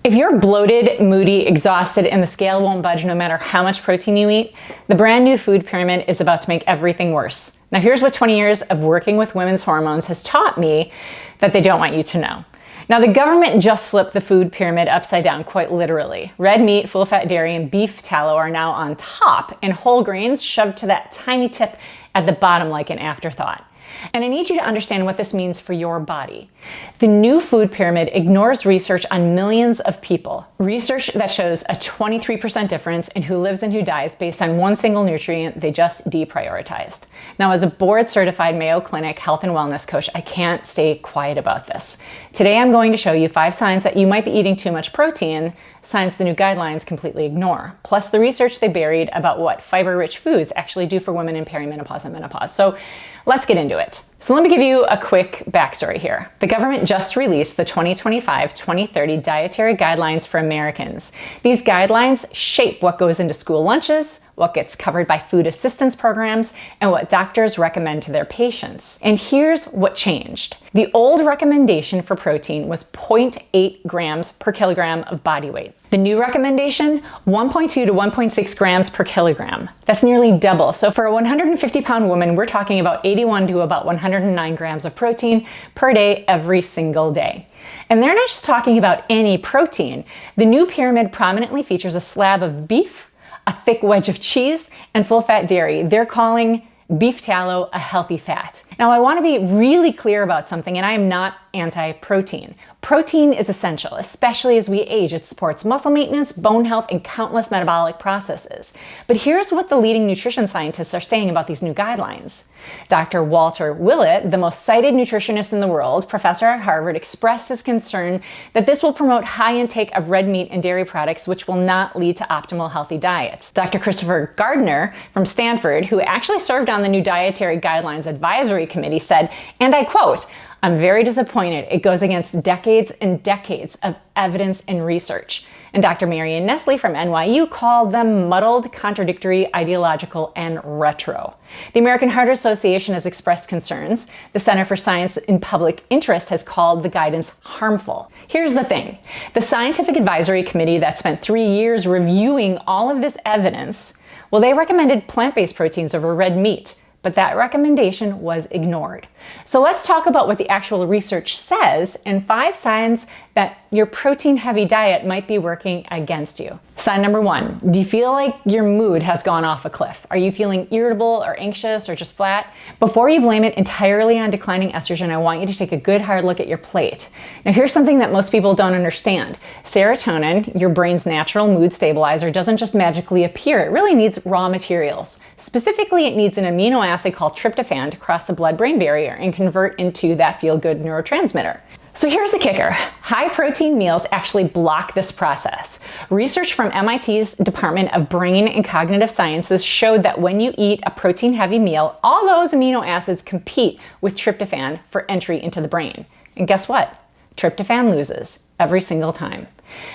If you're bloated, moody, exhausted, and the scale won't budge no matter how much protein you eat, the brand new food pyramid is about to make everything worse. Now here's what 20 years of working with women's hormones has taught me that they don't want you to know. Now the government just flipped the food pyramid upside down, quite literally. Red meat, full-fat dairy, and beef tallow are now on top, and whole grains shoved to that tiny tip at the bottom like an afterthought. And I need you to understand what this means for your body. The new food pyramid ignores research on millions of people. Research that shows a 23% difference in who lives and who dies based on one single nutrient they just deprioritized. Now, as a board-certified Mayo Clinic health and wellness coach, I can't stay quiet about this. Today, I'm going to show you 5 signs that you might be eating too much protein, signs the new guidelines completely ignore, plus the research they buried about what fiber-rich foods actually do for women in perimenopause and menopause. So let's get into it. So let me give you a quick backstory here. The government just released the 2025-2030 dietary guidelines for Americans. These guidelines shape what goes into school lunches, what gets covered by food assistance programs, and what doctors recommend to their patients. And here's what changed. The old recommendation for protein was 0.8 grams per kilogram of body weight. The new recommendation, 1.2 to 1.6 grams per kilogram. That's nearly double. So for a 150-pound woman, we're talking about 81 to about 109 grams of protein per day every single day. And they're not just talking about any protein. The new pyramid prominently features a slab of beef, a thick wedge of cheese, and full-fat dairy. They're calling beef tallow a healthy fat. Now, I want to be really clear about something, and I am not anti-protein. Protein is essential, especially as we age. It supports muscle maintenance, bone health, and countless metabolic processes. But here's what the leading nutrition scientists are saying about these new guidelines. Dr. Walter Willett, the most cited nutritionist in the world, professor at Harvard, expressed his concern that this will promote high intake of red meat and dairy products, which will not lead to optimal healthy diets. Dr. Christopher Gardner from Stanford, who actually served on the new dietary guidelines advisory committee, said, and I quote, "I'm very disappointed. It goes against decades and decades of evidence and research." And Dr. Marion Nestle from NYU called them muddled, contradictory, ideological, and retro. The American Heart Association has expressed concerns. The Center for Science in Public Interest has called the guidance harmful. Here's the thing. The scientific advisory committee that spent 3 years reviewing all of this evidence, well, they recommended plant-based proteins over red meat. But that recommendation was ignored. So let's talk about what the actual research says and 5 signs that your protein-heavy diet might be working against you. Sign number 1, do you feel like your mood has gone off a cliff? Are you feeling irritable or anxious or just flat? Before you blame it entirely on declining estrogen, I want you to take a good hard look at your plate. Now here's something that most people don't understand. Serotonin, your brain's natural mood stabilizer, doesn't just magically appear. It really needs raw materials. Specifically, it needs an amino acid called tryptophan to cross the blood-brain barrier and convert into that feel-good neurotransmitter. So here's the kicker. High protein meals actually block this process. Research from MIT's Department of Brain and Cognitive Sciences showed that when you eat a protein-heavy meal, all those amino acids compete with tryptophan for entry into the brain. And guess what? Tryptophan loses every single time.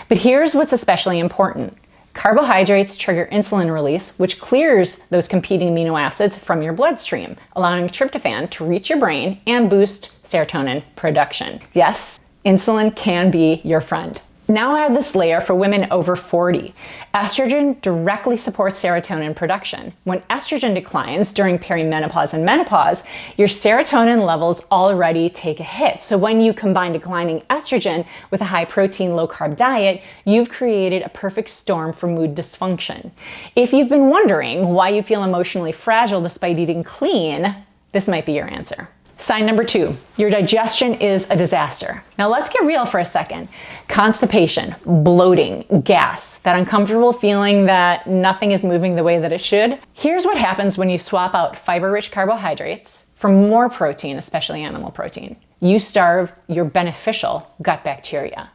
But here's what's especially important. Carbohydrates trigger insulin release, which clears those competing amino acids from your bloodstream, allowing tryptophan to reach your brain and boost serotonin production. Yes, insulin can be your friend. Now add this layer for women over 40. Estrogen directly supports serotonin production. When estrogen declines during perimenopause and menopause, your serotonin levels already take a hit. So when you combine declining estrogen with a high protein, low carb diet, you've created a perfect storm for mood dysfunction. If you've been wondering why you feel emotionally fragile despite eating clean, this might be your answer. Sign number 2, your digestion is a disaster. Now let's get real for a second. Constipation, bloating, gas, that uncomfortable feeling that nothing is moving the way that it should. Here's what happens when you swap out fiber-rich carbohydrates for more protein, especially animal protein. You starve your beneficial gut bacteria.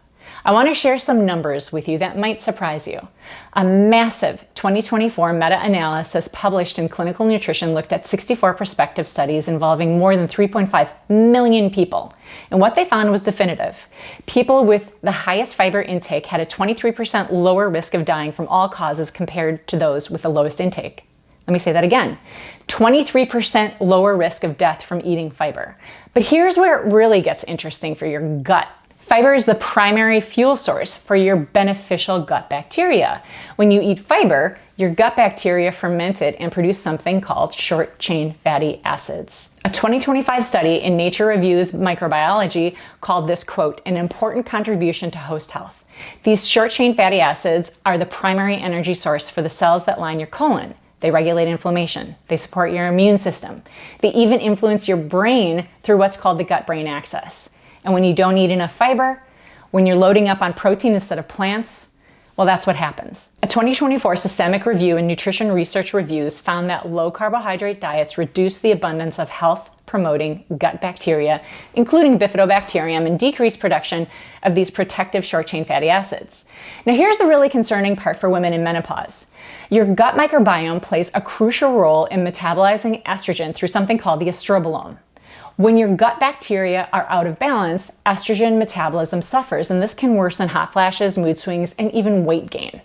I want to share some numbers with you that might surprise you. A massive 2024 meta-analysis published in Clinical Nutrition looked at 64 prospective studies involving more than 3.5 million people. And what they found was definitive. People with the highest fiber intake had a 23% lower risk of dying from all causes compared to those with the lowest intake. Let me say that again. 23% lower risk of death from eating fiber. But here's where it really gets interesting for your gut. Fiber is the primary fuel source for your beneficial gut bacteria. When you eat fiber, your gut bacteria ferment it and produce something called short-chain fatty acids. A 2025 study in Nature Reviews Microbiology called this, quote, an important contribution to host health. These short-chain fatty acids are the primary energy source for the cells that line your colon. They regulate inflammation. They support your immune system. They even influence your brain through what's called the gut-brain axis. And when you don't eat enough fiber, when you're loading up on protein instead of plants, well, that's what happens. A 2024 Systemic Review in Nutrition Research Reviews found that low carbohydrate diets reduce the abundance of health-promoting gut bacteria, including bifidobacterium, and decrease production of these protective short-chain fatty acids. Now, here's the really concerning part for women in menopause. Your gut microbiome plays a crucial role in metabolizing estrogen through something called the estrobolome. When your gut bacteria are out of balance, estrogen metabolism suffers, and this can worsen hot flashes, mood swings, and even weight gain.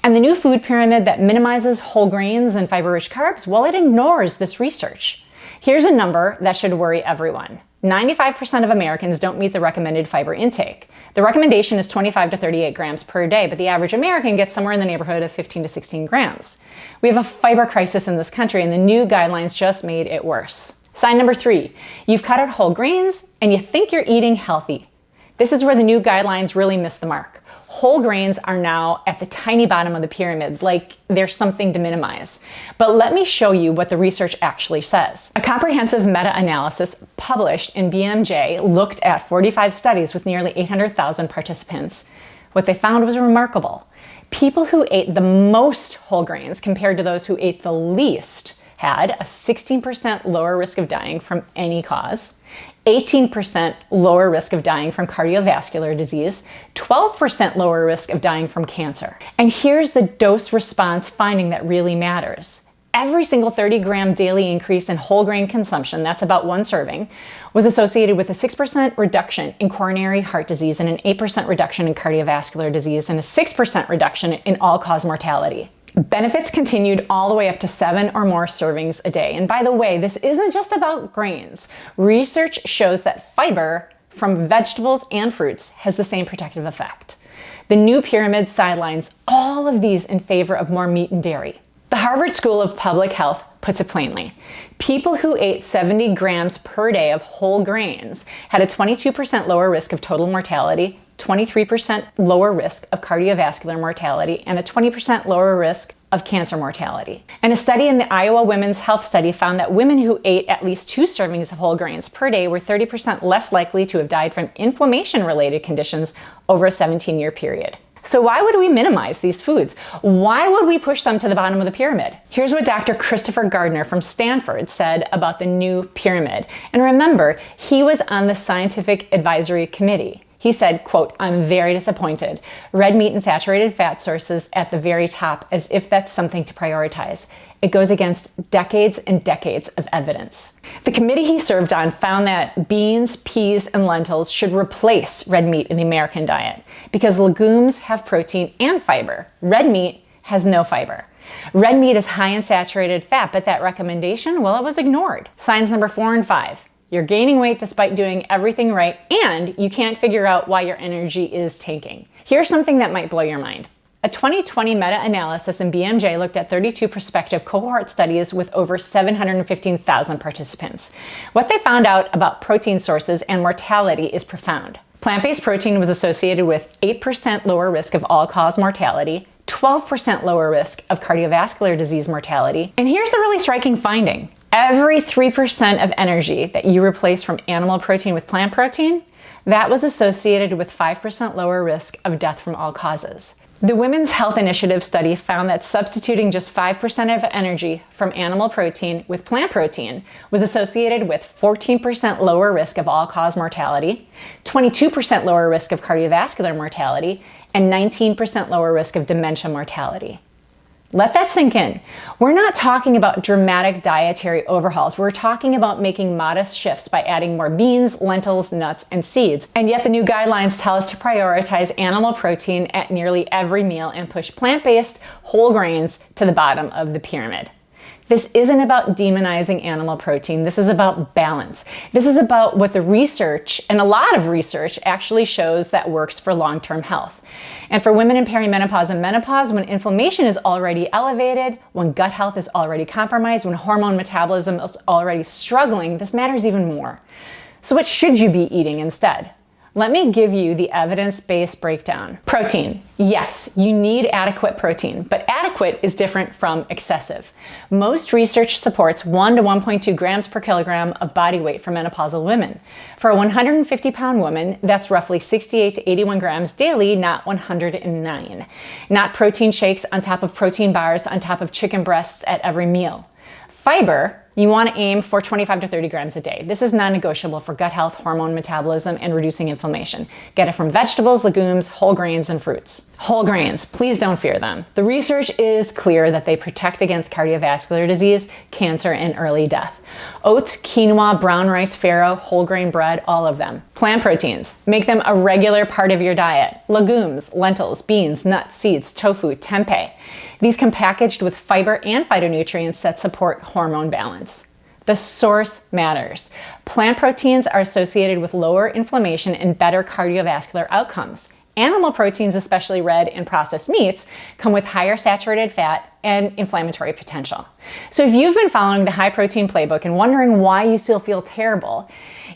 And the new food pyramid that minimizes whole grains and fiber-rich carbs, well, it ignores this research. Here's a number that should worry everyone. 95% of Americans don't meet the recommended fiber intake. The recommendation is 25 to 38 grams per day, but the average American gets somewhere in the neighborhood of 15 to 16 grams. We have a fiber crisis in this country, and the new guidelines just made it worse. Sign number 3, you've cut out whole grains and you think you're eating healthy. This is where the new guidelines really miss the mark. Whole grains are now at the tiny bottom of the pyramid, like they're something to minimize. But let me show you what the research actually says. A comprehensive meta-analysis published in BMJ looked at 45 studies with nearly 800,000 participants. What they found was remarkable. People who ate the most whole grains compared to those who ate the least had a 16% lower risk of dying from any cause, 18% lower risk of dying from cardiovascular disease, 12% lower risk of dying from cancer. And here's the dose response finding that really matters. Every single 30-gram daily increase in whole grain consumption, that's about one serving, was associated with a 6% reduction in coronary heart disease and an 8% reduction in cardiovascular disease and a 6% reduction in all-cause mortality. Benefits continued all the way up to 7 or more servings a day. And by the way, this isn't just about grains. Research shows that fiber from vegetables and fruits has the same protective effect. The new pyramid sidelines all of these in favor of more meat and dairy. The Harvard School of Public Health puts it plainly. People who ate 70 grams per day of whole grains had a 22% lower risk of total mortality, 23% lower risk of cardiovascular mortality, and a 20% lower risk of cancer mortality. And a study in the Iowa Women's Health Study found that women who ate at least 2 servings of whole grains per day were 30% less likely to have died from inflammation-related conditions over a 17-year period. So why would we minimize these foods? Why would we push them to the bottom of the pyramid? Here's what Dr. Christopher Gardner from Stanford said about the new pyramid. And remember, he was on the scientific advisory committee. He said, quote, I'm very disappointed. Red meat and saturated fat sources at the very top, as if that's something to prioritize. It goes against decades and decades of evidence. The committee he served on found that beans, peas, and lentils should replace red meat in the American diet because legumes have protein and fiber. Red meat has no fiber. Red meat is high in saturated fat, but that recommendation, well, it was ignored. Signs number 4 and 5. You're gaining weight despite doing everything right, and you can't figure out why your energy is tanking. Here's something that might blow your mind. A 2020 meta-analysis in BMJ looked at 32 prospective cohort studies with over 715,000 participants. What they found out about protein sources and mortality is profound. Plant-based protein was associated with 8% lower risk of all-cause mortality, 12% lower risk of cardiovascular disease mortality, and here's the really striking finding. Every 3% of energy that you replace from animal protein with plant protein, that was associated with 5% lower risk of death from all causes. The Women's Health Initiative study found that substituting just 5% of energy from animal protein with plant protein was associated with 14% lower risk of all-cause mortality, 22% lower risk of cardiovascular mortality, and 19% lower risk of dementia mortality. Let that sink in. We're not talking about dramatic dietary overhauls. We're talking about making modest shifts by adding more beans, lentils, nuts, and seeds. And yet the new guidelines tell us to prioritize animal protein at nearly every meal and push plant-based whole grains to the bottom of the pyramid. This isn't about demonizing animal protein. This is about balance. This is about what the research, and a lot of research, actually shows that works for long-term health. And for women in perimenopause and menopause, when inflammation is already elevated, when gut health is already compromised, when hormone metabolism is already struggling, this matters even more. So what should you be eating instead? Let me give you the evidence-based breakdown. Protein. Yes, you need adequate protein, but adequate is different from excessive. Most research supports 1 to 1.2 grams per kilogram of body weight for menopausal women. For a 150-pound woman, that's roughly 68 to 81 grams daily, not 109. Not protein shakes on top of protein bars on top of chicken breasts at every meal. Fiber, you want to aim for 25 to 30 grams a day. This is non-negotiable for gut health, hormone metabolism, and reducing inflammation. Get it from vegetables, legumes, whole grains, and fruits. Whole grains, please don't fear them. The research is clear that they protect against cardiovascular disease, cancer, and early death. Oats, quinoa, brown rice, farro, whole grain bread, all of them. Plant proteins, make them a regular part of your diet. Legumes, lentils, beans, nuts, seeds, tofu, tempeh. These come packaged with fiber and phytonutrients that support hormone balance. The source matters. Plant proteins are associated with lower inflammation and better cardiovascular outcomes. Animal proteins, especially red and processed meats, come with higher saturated fat and inflammatory potential. So if you've been following the high protein playbook and wondering why you still feel terrible,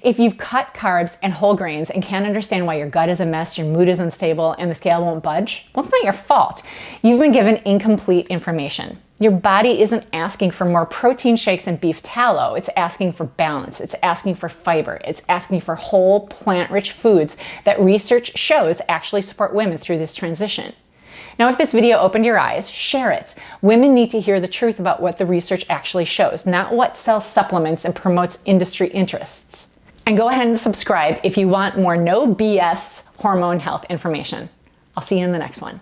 if you've cut carbs and whole grains and can't understand why your gut is a mess, your mood is unstable, and the scale won't budge, well, it's not your fault. You've been given incomplete information. Your body isn't asking for more protein shakes and beef tallow. It's asking for balance. It's asking for fiber. It's asking for whole plant-rich foods that research shows actually support women through this transition. Now, if this video opened your eyes, share it. Women need to hear the truth about what the research actually shows, not what sells supplements and promotes industry interests. And go ahead and subscribe if you want more no BS hormone health information. I'll see you in the next one.